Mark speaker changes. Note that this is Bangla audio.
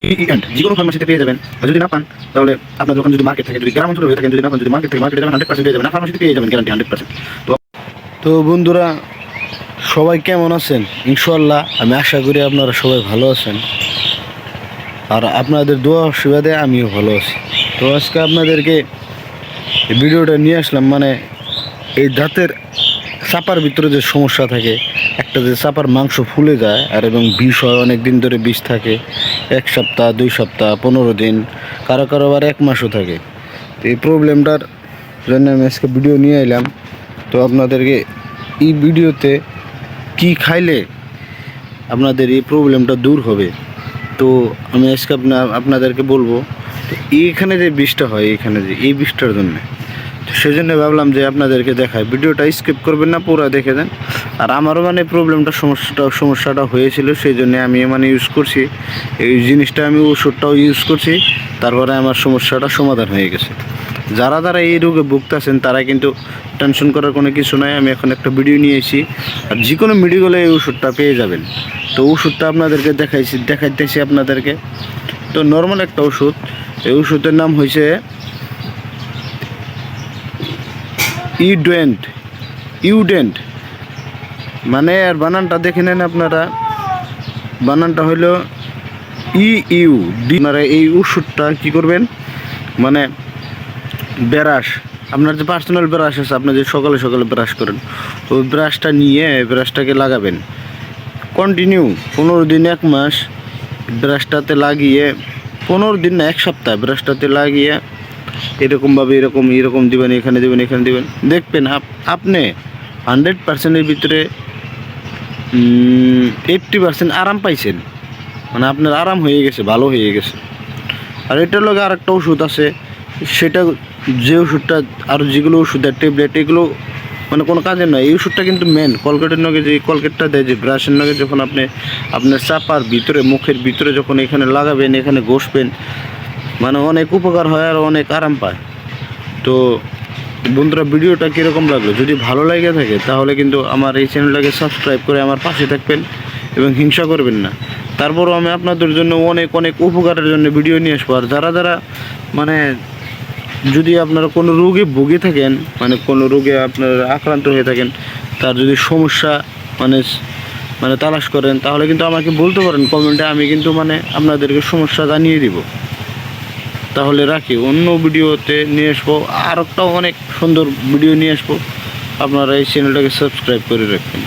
Speaker 1: যে কোনো ফার্মাসিতে পেয়ে যাবেন। আর যদি না পান তাহলে আপনার দোকান যদি মার্কেট থাকে, যদি গ্রাম অঞ্চলে হয়ে থাকেন, যদি না পান, যদি মার্কেটে যাবেন 100% পেয়ে যাবেন, না ফার্মাসিতে পেয়ে যাবেন গ্যারান্টি 100%।
Speaker 2: তো বন্ধুরা, সবাই কেমন আছেন? ইনশাআল্লাহ আমি আশা করি আপনারা সবাই ভালো আছেন, আর আপনাদের দোয়া আশীর্বাদে আমিও ভালো আছি। তো আজকে আপনাদেরকে এই ভিডিওটা নিয়ে আসলাম, মানে এই দাঁতের চাপার ভিতরে যে সমস্যা থাকে, একটা যে চাপার মাংস ফুলে যায় আর এবং বিষ হয়, অনেক দিন ধরে বিষ থাকে, 1 সপ্তাহ 2 সপ্তাহ 15 দিন, কারো কারো আবার 1 মাসও থাকে। তো এই প্রবলেমটার জন্য আমি আজকে ভিডিও নিয়ে এলাম। তো আপনাদেরকে এই ভিডিওতে কি খাইলে আপনাদের এই প্রবলেমটা দূর হবে, তো আমি আজকে আপনাদেরকে বলবো। তো এইখানে যে বিষটা হয়, এখানে যে এই বিষটার জন্য, তো সেজন্য ভাবলাম যে আপনাদেরকে দেখায়। ভিডিওটা স্কিপ করবেন না, পুরো দেখে দেন। আর আমারও মানে প্রবলেমটা সমস্যাটা হয়েছিল, সেই জন্য আমি মানে ইউজ করছি এই জিনিসটা, আমি ওষুধটাও ইউজ করছি, তারপরে আমার সমস্যাটা সমাধান হয়ে গেছে। যারা যারা এই রোগে ভুগতেছেন তারা কিন্তু টেনশন করার কোনো কিছু নাই। আমি এখন একটা ভিডিও নিয়ে এসেছি, আর যে কোনো মেডিকেলে এই ওষুধটা পেয়ে যাবেন। তো ওষুধটা আপনাদেরকে দেখাইতেছি আপনাদেরকে। তো নর্মাল একটা ওষুধ, এই ওষুধের নাম হয়েছে ইউডেন্ট, মানে আর বানানটা দেখে নেন আপনারা। বানানটা হলো ইউ ডি। আপনারা এই ওষুধটা কী করবেন, মানে ব্রাশ, আপনার যে পার্সোনাল ব্রাশ আছে, আপনি যে সকালে সকালে ব্রাশ করেন, ওই ব্রাশটা নিয়ে ব্রাশটাকে লাগাবেন কন্টিনিউ 15 দিন 1 মাস। ব্রাশটাতে লাগিয়ে 15 দিন না 1 সপ্তাহ ব্রাশটাতে লাগিয়ে এরকমভাবে এরকম দিবেন, এখানে দিবেন, দেখবেন আপনি 100%-এর ভিতরে 80% আরাম পাইছেন, মানে আপনার আরাম হয়ে গেছে, ভালো হয়ে গেছে। আর এটার লগে আর একটা ওষুধ আছে, সেটা যে ওষুধটা, আর যেগুলো ওষুধ আর ট্যাবলেট, এগুলো মানে কোনো কাজের নয়। এই ওষুধটা কিন্তু মেন কলগেটের নগে, যে কলগেটটা দেয়, যে ব্রাশের নগে যখন আপনি আপনার চাপার ভিতরে, মুখের ভিতরে যখন এখানে লাগাবেন, এখানে ঘষবেন, মানে অনেক উপকার হয় আর অনেক আরাম পায়। তো বন্ধুরা, ভিডিওটা কীরকম লাগলো, যদি ভালো লাগে থাকে তাহলে কিন্তু আমার এই চ্যানেলটাকে সাবস্ক্রাইব করে আমার পাশে থাকবেন এবং হিংসা করবেন না। তারপরও আমি আপনাদের জন্য অনেক উপকারের জন্য ভিডিও নিয়ে আসবো। আর যারা মানে যদি আপনারা কোনো রোগে ভুগে থাকেন, মানে কোনো রোগে আপনারা আক্রান্ত হয়ে থাকেন, তার যদি সমস্যা মানে তালাশ করেন, তাহলে কিন্তু আমাকে বলতে পারেন কমেন্টে, আমি কিন্তু মানে আপনাদেরকে সমস্যা জানিয়ে দিব। তাহলে রাখি, অন্য ভিডিওতে নিয়ে আসবো, আর একটা অনেক সুন্দর ভিডিও নিয়ে আসবো। আপনারা এই চ্যানেলটাকে সাবস্ক্রাইব করে রাখবেন।